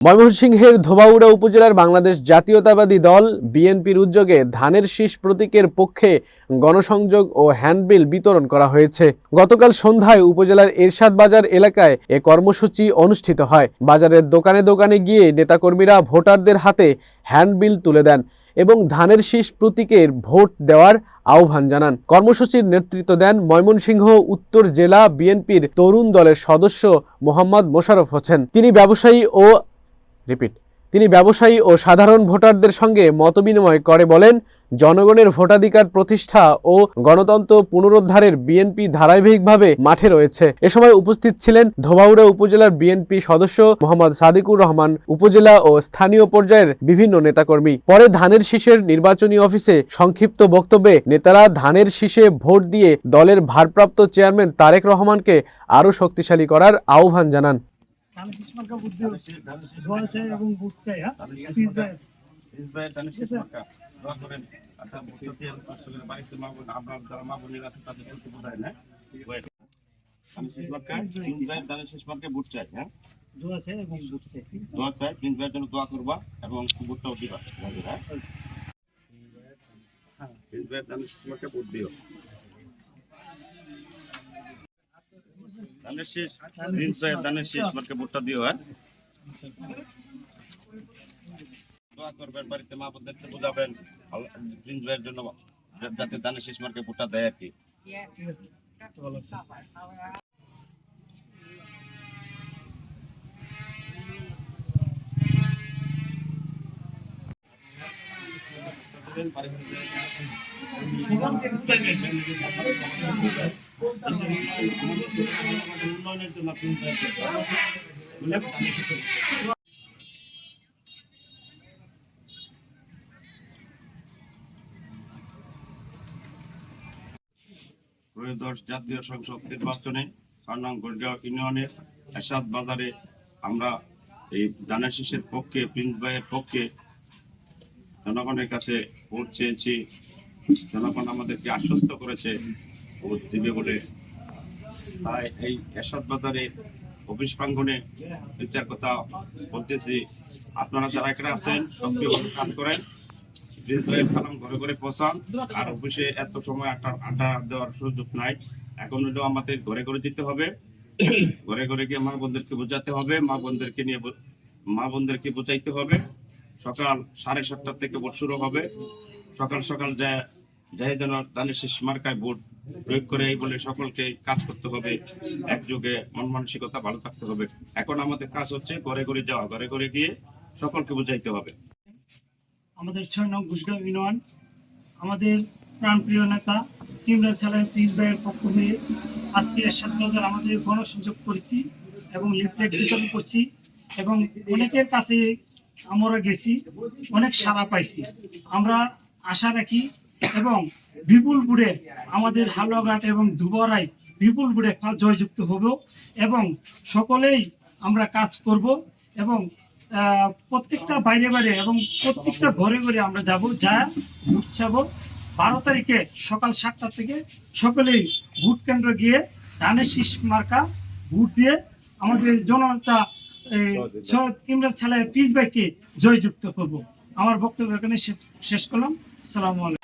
ময়মনসিংহের ধোবাউড়া উপজেলার বাংলাদেশ জাতীয়তাবাদী দল বিএনপির উদ্যোগে ধানের শীষ প্রতীকের পক্ষে গণসংযোগ ও হ্যান্ডবিল বিতরণ করা হয়েছে। গতকাল সন্ধ্যায় উপজেলার এরশাদ বাজার এলাকায় এ কর্মসূচি অনুষ্ঠিত হয়। বাজারের দোকানে দোকানে গিয়ে নেতাকর্মীরা ভোটারদের হাতে হ্যান্ডবিল তুলে দেন এবং ধানের শীষ প্রতীকের ভোট দেওয়ার আহ্বান জানান। কর্মসূচির নেতৃত্ব দেন ময়মনসিংহ উত্তর জেলা বিএনপির তরুণ দলের সদস্য মোহাম্মদ মোশাররফ হোসেন। তিনি ব্যবসায়ী ও সাধারণ ভোটারদের সঙ্গে মতবিনিময় করে বলেন, জনগণের ভোটাধিকার প্রতিষ্ঠা ও গণতন্ত্র পুনরুদ্ধারের বিএনপি ধারাবাহিকভাবে মাঠে রয়েছে। এ সময় উপস্থিত ছিলেন ধোবাউড়া উপজেলার বিএনপি সদস্য মোহাম্মদ সাদিকুর রহমান, উপজেলা ও স্থানীয় পর্যায়ের বিভিন্ন নেতাকর্মী। পরে ধানের শীষের নির্বাচনী অফিসে সংক্ষিপ্ত বক্তব্যে নেতারা ধানের শীষে ভোট দিয়ে দলের ভারপ্রাপ্ত চেয়ারম্যান তারেক রহমানকে আরও শক্তিশালী করার আহ্বান জানান। ধানের শীষ মার্কে ভোটটা দিও। দোয়া করবেন, বাড়িতে মা বোনদেরকে বোঝাবেন প্রিন্স ভাইয়ের জন্য যাতে ধানের শীষ মার্কে ভোটটা দেয় আর কি। উন্নয়নের জন্য জাতীয় সংসদ নির্বাচনে 4 নং গড়গাঁও ইউনিয়নের এরশাদ বাজারে আমরা এই ধানের শীষের পক্ষে, প্রিন্স ভাইয়ের পক্ষে জনগণের কাছে ভোট চেয়েছি। জনগণ আমাদেরকে আশ্বস্ত করেছে ভোট দিবে বলে। তাই এই এরশাদ বাজারে অফিস প্রাঙ্গনে একটা কথা বলতেছি, আপনারা যারা এখানে আছেন সক্রিয়ভাবে কাজ করেন, প্রিন্স ভাইয়ের সালাম ঘরে ঘরে পৌঁছান। আর অফিসে এত সময় আড্ডা দেওয়ার সুযোগ নাই। এখন হলেও আমাদের ঘরে ঘরে যেতে হবে, ঘরে ঘরে গিয়ে মা বোনদেরকে বোঝাতে হবে, মা বোনদেরকে বোঝাইতে হবে। সকাল 7:30 থেকে ভোট শুরু হবে। সকাল সকাল যাই যেন ধানের শীষ মার্কায় ভোট প্রয়োগ করে এই বলে সকলকে কাজ করতে হবে। একযোগে মন মানসিকতা ভালো থাকতে হবে। এখন আমাদের কাজ হচ্ছে ঘরে ঘরে যাওয়া, ঘরে ঘরে গিয়ে সকলকে বোঝাইতে হবে। আমাদের 6 নং ঘুষগাঁও ইউনিয়ন, আমাদের প্রাণপ্রিয় নেতা ইমরান চালায় প্রিন্স ভাইয়ের পক্ষ হয়ে আজকে এরশাদ বাজার আমাদের গণসংযোগ করেছি এবং লিফলেট বিতরণ করছি এবং অনেকের কাছে আমরা গেছি, অনেক সাড়া পাইছি। আমরা আশা রাখি এবং বিপুল বুড়ে আমাদের হালুয়াঘাট এবং দুবরাই বিপুল বুড়ে জয়যুক্ত হব এবং সকলেই আমরা কাজ করব এবং প্রত্যেকটা বাইরে বাইরে এবং প্রত্যেকটা ঘরে ঘরে আমরা যাব, যা ভোট চাব। 12 তারিখে সকাল 7টা থেকে সকলেই ভোট কেন্দ্র গিয়ে ধানের শীষ মার্কা ভোট দিয়ে আমাদের জনতা ইমরান চালায় প্রিন্স ভাইকে জয়যুক্ত করব। আমার বক্তব্য এখানে শেষ করলাম। আসসালামু আলাইকুম।